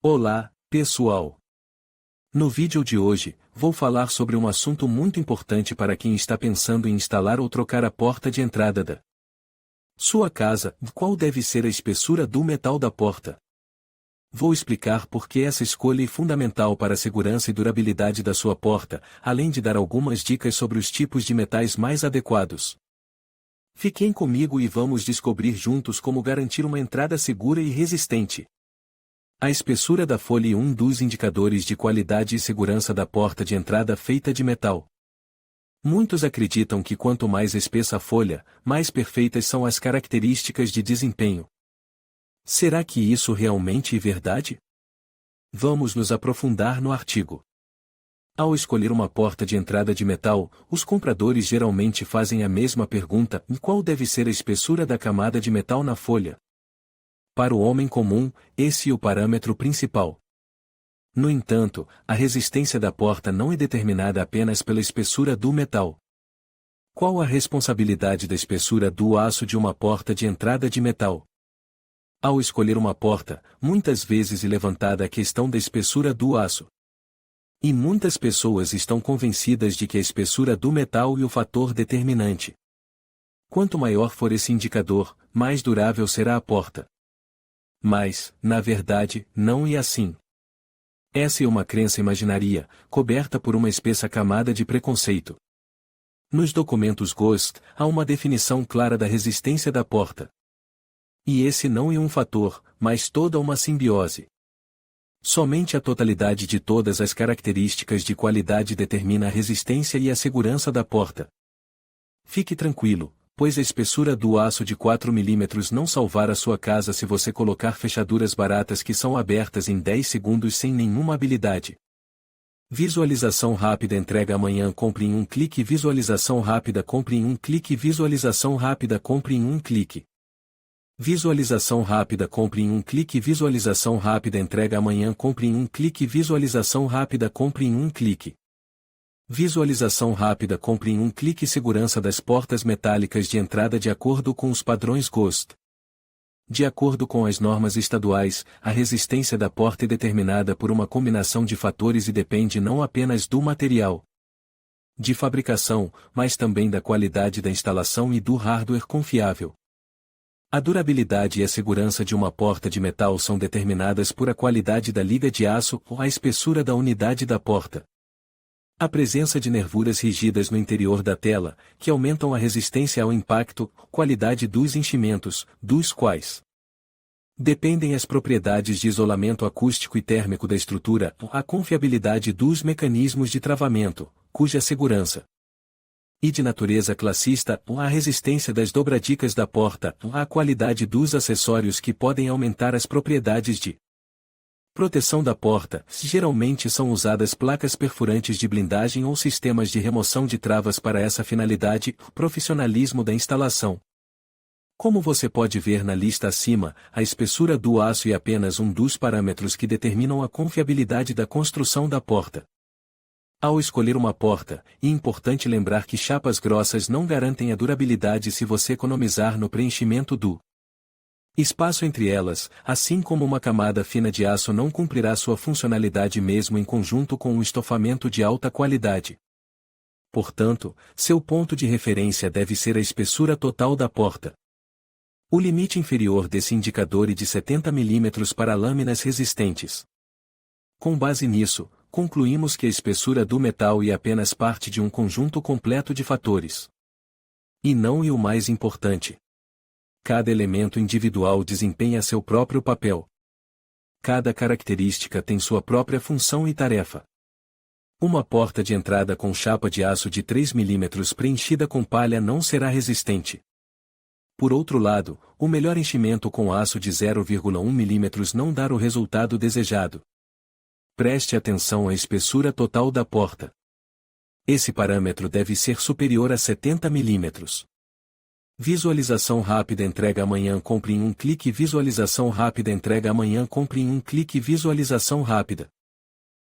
Olá, pessoal! No vídeo de hoje, vou falar sobre um assunto muito importante para quem está pensando em instalar ou trocar a porta de entrada da sua casa. Qual deve ser a espessura do metal da porta? Vou explicar por que essa escolha é fundamental para a segurança e durabilidade da sua porta, além de dar algumas dicas sobre os tipos de metais mais adequados. Fiquem comigo e vamos descobrir juntos como garantir uma entrada segura e resistente. A espessura da folha é um dos indicadores de qualidade e segurança da porta de entrada feita de metal. Muitos acreditam que quanto mais espessa a folha, mais perfeitas são as características de desempenho. Será que isso realmente é verdade? Vamos nos aprofundar no artigo. Ao escolher uma porta de entrada de metal, os compradores geralmente fazem a mesma pergunta: qual deve ser a espessura da camada de metal na folha? Para o homem comum, esse é o parâmetro principal. No entanto, a resistência da porta não é determinada apenas pela espessura do metal. Qual a responsabilidade da espessura do aço de uma porta de entrada de metal? Ao escolher uma porta, muitas vezes é levantada a questão da espessura do aço. E muitas pessoas estão convencidas de que a espessura do metal é o fator determinante. Quanto maior for esse indicador, mais durável será a porta. Mas, na verdade, não é assim. Essa é uma crença imaginaria, coberta por uma espessa camada de preconceito. Nos documentos GOST, há uma definição clara da resistência da porta. E esse não é um fator, mas toda uma simbiose. Somente a totalidade de todas as características de qualidade determina a resistência e a segurança da porta. Fique tranquilo, pois a espessura do aço de 4 mm não salvará sua casa se você colocar fechaduras baratas que são abertas em 10 segundos sem nenhuma habilidade. Visualização rápida entrega amanhã, compre em um clique. Visualização rápida, compre em um clique. Visualização rápida, compre em um clique. Visualização rápida, compre em um clique. Visualização rápida entrega amanhã, compre em um clique. Visualização rápida, compre em um clique. Visualização rápida, compre em um clique. Segurança das portas metálicas de entrada de acordo com os padrões GOST. De acordo com as normas estaduais, a resistência da porta é determinada por uma combinação de fatores e depende não apenas do material de fabricação, mas também da qualidade da instalação e do hardware confiável. A durabilidade e a segurança de uma porta de metal são determinadas por a qualidade da liga de aço ou a espessura da unidade da porta. A presença de nervuras rígidas no interior da tela, que aumentam a resistência ao impacto, qualidade dos enchimentos, dos quais dependem as propriedades de isolamento acústico e térmico da estrutura, a confiabilidade dos mecanismos de travamento, cuja segurança e de natureza classista, a resistência das dobradicas da porta, a qualidade dos acessórios que podem aumentar as propriedades de proteção da porta. Geralmente são usadas placas perfurantes de blindagem ou sistemas de remoção de travas para essa finalidade. Profissionalismo da instalação. Como você pode ver na lista acima, a espessura do aço é apenas um dos parâmetros que determinam a confiabilidade da construção da porta. Ao escolher uma porta, é importante lembrar que chapas grossas não garantem a durabilidade se você economizar no preenchimento do espaço entre elas, assim como uma camada fina de aço não cumprirá sua funcionalidade mesmo em conjunto com um estofamento de alta qualidade. Portanto, seu ponto de referência deve ser a espessura total da porta. O limite inferior desse indicador é de 70 mm para lâminas resistentes. Com base nisso, concluímos que a espessura do metal é apenas parte de um conjunto completo de fatores. E não é o mais importante. Cada elemento individual desempenha seu próprio papel. Cada característica tem sua própria função e tarefa. Uma porta de entrada com chapa de aço de 3 mm preenchida com palha não será resistente. Por outro lado, o melhor enchimento com aço de 0,1 mm não dará o resultado desejado. Preste atenção à espessura total da porta. Esse parâmetro deve ser superior a 70 mm. Visualização rápida entrega amanhã, compre em um clique. Visualização rápida entrega amanhã, compre em um clique. Visualização rápida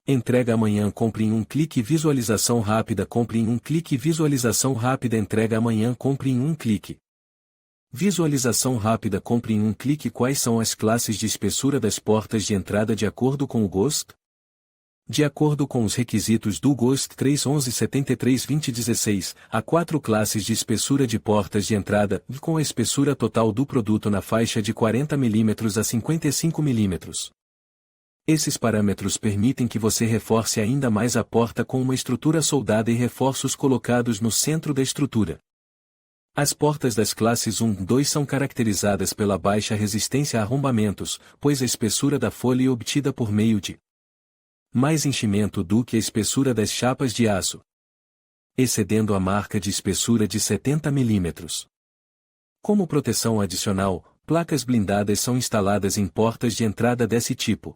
entrega amanhã, compre em um clique. Visualização rápida, compre em um clique. Visualização rápida entrega amanhã, compre em um clique. Visualização rápida. Compre em um clique quais são as classes de espessura das portas de entrada de acordo com o GOST. De acordo com os requisitos do GOST 3.11.73.2016, há 4 classes de espessura de portas de entrada, com a espessura total do produto na faixa de 40 mm a 55 mm. Esses parâmetros permitem que você reforce ainda mais a porta com uma estrutura soldada e reforços colocados no centro da estrutura. As portas das classes 1 e 2 são caracterizadas pela baixa resistência a arrombamentos, pois a espessura da folha é obtida por meio de mais enchimento do que a espessura das chapas de aço, excedendo a marca de espessura de 70 mm. Como proteção adicional, placas blindadas são instaladas em portas de entrada desse tipo.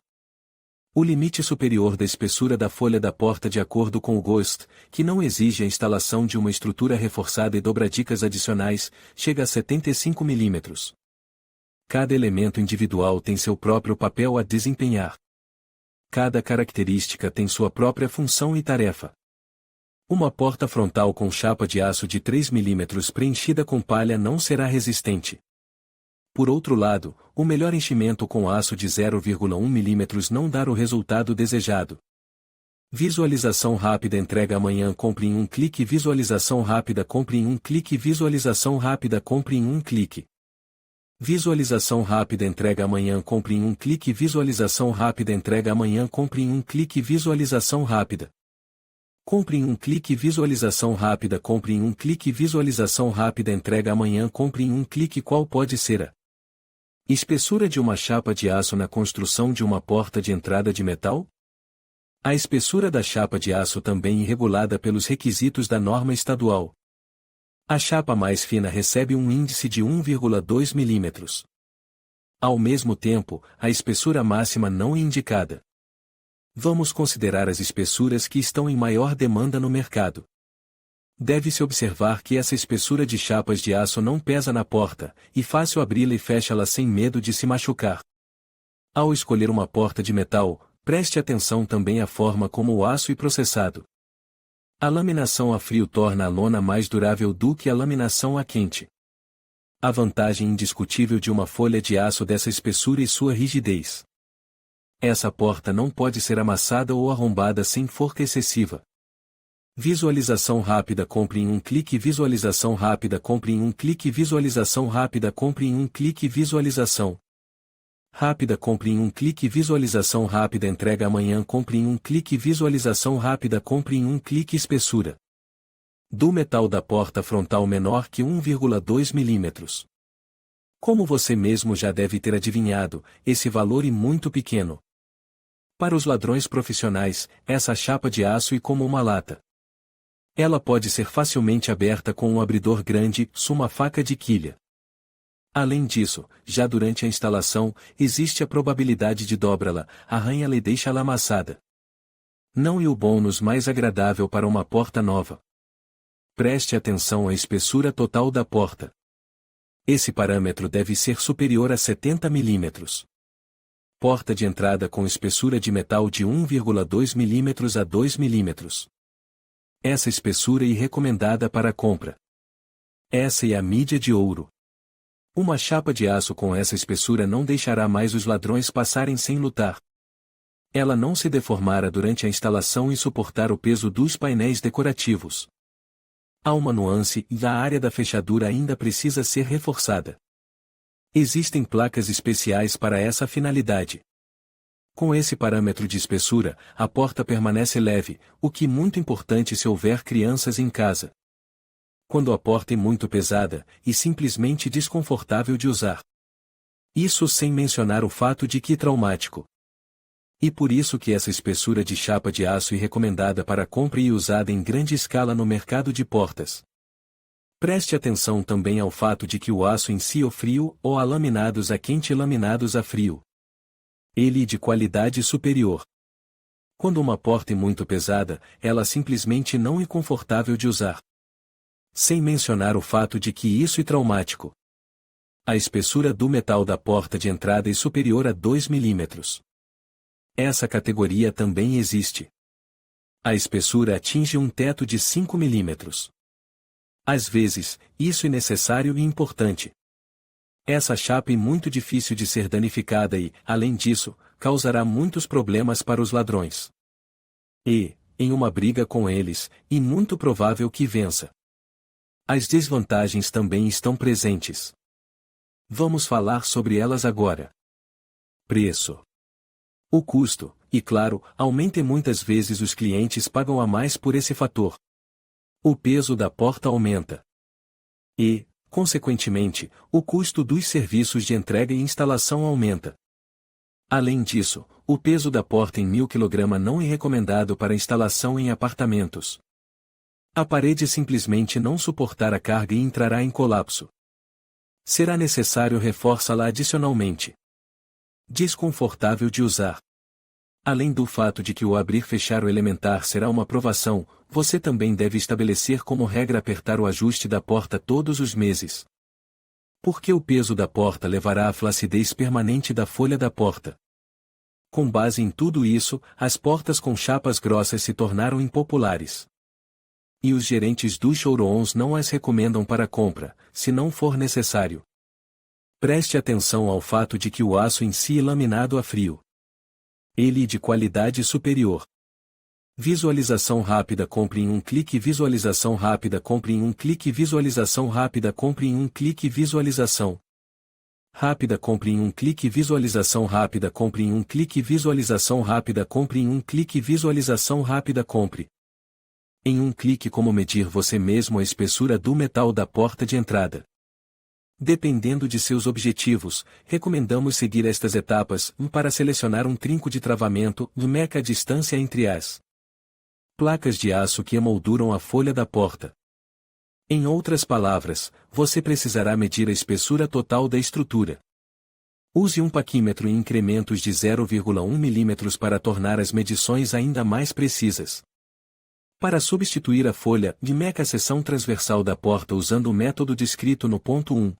O limite superior da espessura da folha da porta de acordo com o GOST, que não exige a instalação de uma estrutura reforçada e dobradicas adicionais, chega a 75 mm. Cada elemento individual tem seu próprio papel a desempenhar. Cada característica tem sua própria função e tarefa. Uma porta frontal com chapa de aço de 3 mm preenchida com palha não será resistente. Por outro lado, o melhor enchimento com aço de 0,1 mm não dá o resultado desejado. Visualização rápida. Entrega amanhã. Compre em um clique. Visualização rápida. Compre em um clique. Visualização rápida. Compre em um clique. Visualização rápida. Entrega amanhã. Compre em um clique. Visualização rápida. Entrega amanhã. Compre em um clique. Visualização rápida. Compre em um clique. Visualização rápida. Compre em um clique. Visualização rápida. Entrega amanhã. Compre em um clique. Qual pode ser a espessura de uma chapa de aço na construção de uma porta de entrada de metal? A espessura da chapa de aço também é regulada pelos requisitos da norma estadual. A chapa mais fina recebe um índice de 1,2 mm. Ao mesmo tempo, a espessura máxima não é indicada. Vamos considerar as espessuras que estão em maior demanda no mercado. Deve-se observar que essa espessura de chapas de aço não pesa na porta, e fácil abri-la e fechá-la sem medo de se machucar. Ao escolher uma porta de metal, preste atenção também à forma como o aço é processado. A laminação a frio torna a lona mais durável do que a laminação a quente. A vantagem indiscutível de uma folha de aço dessa espessura e sua rigidez. Essa porta não pode ser amassada ou arrombada sem força excessiva. Visualização rápida. Compre em um clique. Visualização rápida. Compre em um clique. Visualização rápida. Compre em um clique. Visualização rápida. Compre em um clique. Visualização rápida. Entrega amanhã. Compre em um clique. Visualização rápida. Compre em um clique. Espessura do metal da porta frontal menor que 1,2 mm. Como você mesmo já deve ter adivinhado, esse valor é muito pequeno. Para os ladrões profissionais, essa chapa de aço é como uma lata. Ela pode ser facilmente aberta com um abridor grande, uma faca de quilha. Além disso, já durante a instalação, existe a probabilidade de dobrá-la, arranha-la e deixá-la amassada. Não é o bônus mais agradável para uma porta nova. Preste atenção à espessura total da porta. Esse parâmetro deve ser superior a 70 mm. Porta de entrada com espessura de metal de 1,2 mm a 2 mm. Essa espessura é recomendada para a compra. Essa é a mídia de ouro. Uma chapa de aço com essa espessura não deixará mais os ladrões passarem sem lutar. Ela não se deformará durante a instalação e suportar o peso dos painéis decorativos. Há uma nuance e a área da fechadura ainda precisa ser reforçada. Existem placas especiais para essa finalidade. Com esse parâmetro de espessura, a porta permanece leve, o que é muito importante se houver crianças em casa. Quando a porta é muito pesada, e simplesmente desconfortável de usar. Isso sem mencionar o fato de que é traumático. E por isso que essa espessura de chapa de aço é recomendada para compra e usada em grande escala no mercado de portas. Preste atenção também ao fato de que o aço em si é frio ou há laminados a quente e laminados a frio. Ele é de qualidade superior. Quando uma porta é muito pesada, ela simplesmente não é confortável de usar. Sem mencionar o fato de que isso é traumático. A espessura do metal da porta de entrada é superior a 2 mm. Essa categoria também existe. A espessura atinge um teto de 5 mm. Às vezes, isso é necessário e importante. Essa chapa é muito difícil de ser danificada e, além disso, causará muitos problemas para os ladrões. E, em uma briga com eles, é muito provável que vença. As desvantagens também estão presentes. Vamos falar sobre elas agora. Preço. O custo, e claro, aumenta e muitas vezes os clientes pagam a mais por esse fator. O peso da porta aumenta. E, consequentemente, o custo dos serviços de entrega e instalação aumenta. Além disso, o peso da porta em 1000 kg não é recomendado para instalação em apartamentos. A parede simplesmente não suportará a carga e entrará em colapso. Será necessário reforçá-la adicionalmente. Desconfortável de usar. Além do fato de que o abrir-fechar o elementar será uma provação, você também deve estabelecer como regra apertar o ajuste da porta todos os meses. Porque o peso da porta levará à flacidez permanente da folha da porta. Com base em tudo isso, as portas com chapas grossas se tornaram impopulares. E os gerentes dos showrooms não as recomendam para compra, se não for necessário. Preste atenção ao fato de que o aço em si é laminado a frio. Ele é de qualidade superior. Visualização rápida, compre em um clique. Visualização rápida, compre em um clique. Visualização rápida, compre em um clique. Visualização rápida, compre em um clique. Visualização rápida, compre em um clique. Visualização rápida, compre em um clique. Visualização rápida, compre em um clique. Como medir você mesmo a espessura do metal da porta de entrada? Dependendo de seus objetivos, recomendamos seguir estas etapas para selecionar um trinco de travamento, meca a distância entre as placas de aço que emolduram a folha da porta. Em outras palavras, você precisará medir a espessura total da estrutura. Use um paquímetro em incrementos de 0,1 mm para tornar as medições ainda mais precisas. Para substituir a folha, meca a seção transversal da porta usando o método descrito no ponto 1.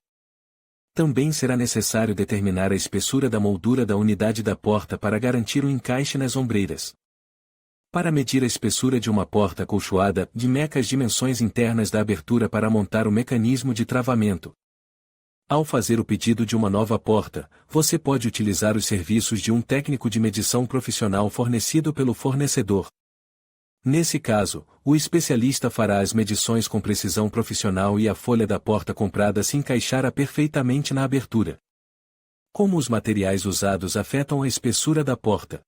Também será necessário determinar a espessura da moldura da unidade da porta para garantir o encaixe nas ombreiras. Para medir a espessura de uma porta acolchoada, meca as dimensões internas da abertura para montar o mecanismo de travamento. Ao fazer o pedido de uma nova porta, você pode utilizar os serviços de um técnico de medição profissional fornecido pelo fornecedor. Nesse caso, o especialista fará as medições com precisão profissional e a folha da porta comprada se encaixará perfeitamente na abertura. Como os materiais usados afetam a espessura da porta?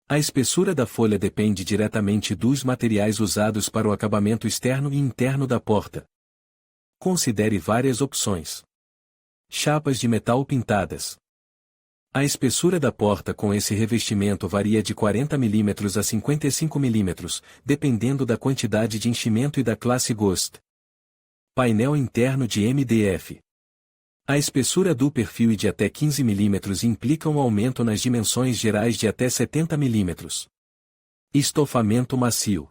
A espessura da folha depende diretamente dos materiais usados para o acabamento externo e interno da porta. Considere várias opções. Chapas de metal pintadas. A espessura da porta com esse revestimento varia de 40 mm a 55 mm, dependendo da quantidade de enchimento e da classe Ghost. Painel interno de MDF. A espessura do perfil de até 15 mm implica um aumento nas dimensões gerais de até 70 mm. Estofamento macio.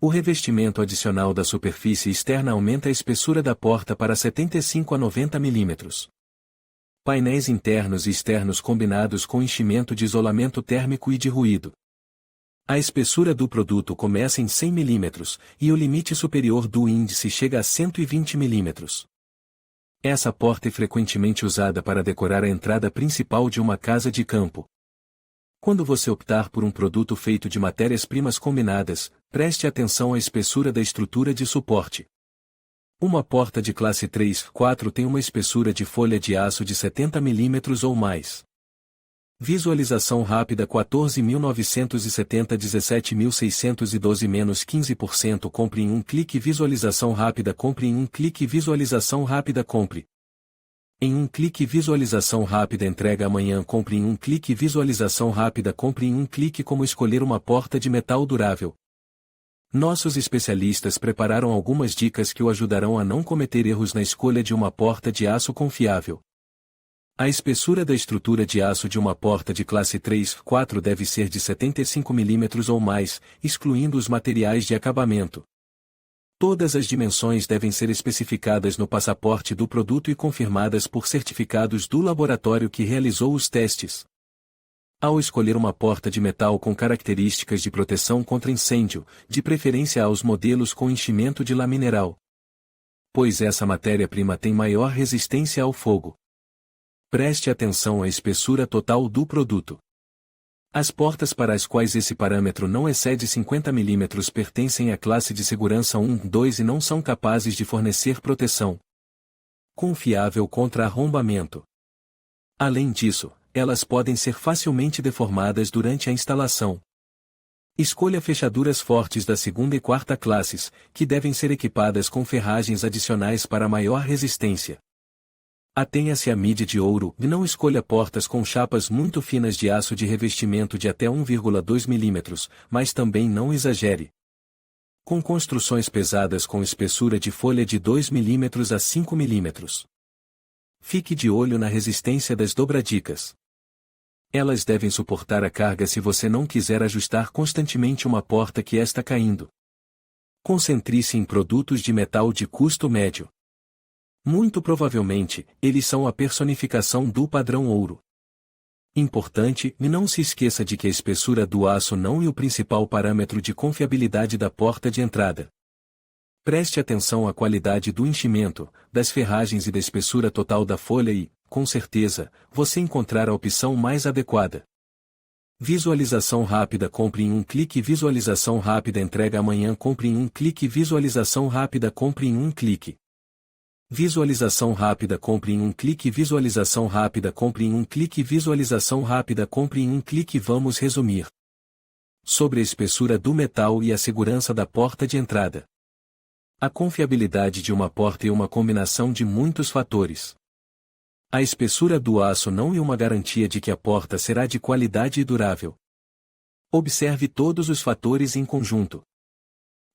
O revestimento adicional da superfície externa aumenta a espessura da porta para 75 a 90 mm. Painéis internos e externos combinados com enchimento de isolamento térmico e de ruído. A espessura do produto começa em 100 mm, e o limite superior do índice chega a 120 mm. Essa porta é frequentemente usada para decorar a entrada principal de uma casa de campo. Quando você optar por um produto feito de matérias-primas combinadas, preste atenção à espessura da estrutura de suporte. Uma porta de classe 3/4 tem uma espessura de folha de aço de 70 mm ou mais. Visualização rápida 14.970 17.612 menos 15% compre em um clique. Visualização rápida compre em um clique. Visualização rápida compre em um clique. Visualização rápida entrega amanhã. Compre em um clique. Visualização rápida compre em um clique. Como escolher uma porta de metal durável. Nossos especialistas prepararam algumas dicas que o ajudarão a não cometer erros na escolha de uma porta de aço confiável. A espessura da estrutura de aço de uma porta de classe 3/4 deve ser de 75 mm ou mais, excluindo os materiais de acabamento. Todas as dimensões devem ser especificadas no passaporte do produto e confirmadas por certificados do laboratório que realizou os testes. Ao escolher uma porta de metal com características de proteção contra incêndio, de preferência aos modelos com enchimento de lamineral. pois essa matéria-prima tem maior resistência ao fogo. Preste atenção à espessura total do produto. As portas para as quais esse parâmetro não excede 50 mm pertencem à classe de segurança 1, 2 e não são capazes de fornecer proteção confiável contra arrombamento. Além disso, elas podem ser facilmente deformadas durante a instalação. Escolha fechaduras fortes da segunda e quarta classes, que devem ser equipadas com ferragens adicionais para maior resistência. Atenha-se à mídia de ouro e não escolha portas com chapas muito finas de aço de revestimento de até 1,2 mm, mas também não exagere com construções pesadas com espessura de folha de 2 mm a 5 mm. Fique de olho na resistência das dobradicas. Elas devem suportar a carga se você não quiser ajustar constantemente uma porta que está caindo. Concentre-se em produtos de metal de custo médio. Muito provavelmente, eles são a personificação do padrão ouro. Importante, e não se esqueça de que a espessura do aço não é o principal parâmetro de confiabilidade da porta de entrada. Preste atenção à qualidade do enchimento, das ferragens e da espessura total da folha e, com certeza, você encontrará a opção mais adequada. Visualização rápida. Compre em um clique. Visualização rápida. Entrega amanhã. Compre em um clique. Visualização rápida. Compre em um clique. Visualização rápida. Compre em um clique. Visualização rápida. Compre em um clique. Visualização rápida. Compre em um clique. Vamos resumir sobre a espessura do metal e a segurança da porta de entrada. A confiabilidade de uma porta é uma combinação de muitos fatores. A espessura do aço não é uma garantia de que a porta será de qualidade e durável. Observe todos os fatores em conjunto.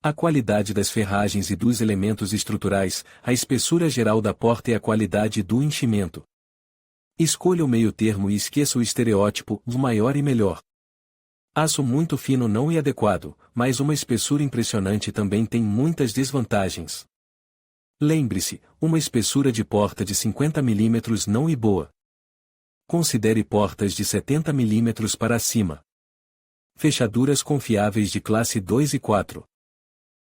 A qualidade das ferragens e dos elementos estruturais, a espessura geral da porta e a qualidade do enchimento. Escolha o meio termo e esqueça o estereótipo, o maior e melhor. Aço muito fino não é adequado, mas uma espessura impressionante também tem muitas desvantagens. Lembre-se, uma espessura de porta de 50 mm não é boa. Considere portas de 70 mm para cima. Fechaduras confiáveis de classe 2 e 4.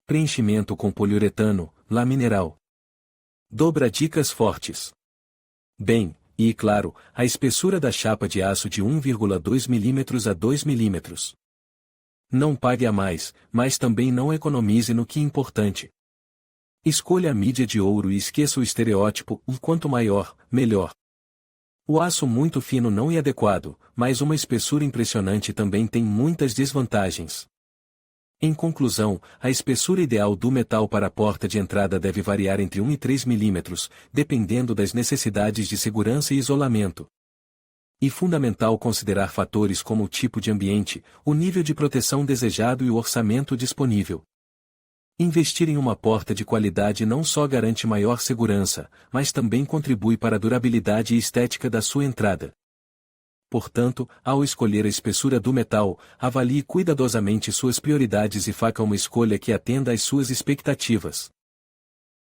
Preenchimento com poliuretano, lá mineral. Dobradicas fortes. Bem, e claro, a espessura da chapa de aço de 1,2 mm a 2 mm. Não pague a mais, mas também não economize no que é importante. Escolha a mídia de ouro e esqueça o estereótipo, quanto maior, melhor. O aço muito fino não é adequado, mas uma espessura impressionante também tem muitas desvantagens. Em conclusão, a espessura ideal do metal para a porta de entrada deve variar entre 1 e 3 mm, dependendo das necessidades de segurança e isolamento. É fundamental considerar fatores como o tipo de ambiente, o nível de proteção desejado e o orçamento disponível. Investir em uma porta de qualidade não só garante maior segurança, mas também contribui para a durabilidade e estética da sua entrada. Portanto, ao escolher a espessura do metal, avalie cuidadosamente suas prioridades e faça uma escolha que atenda às suas expectativas.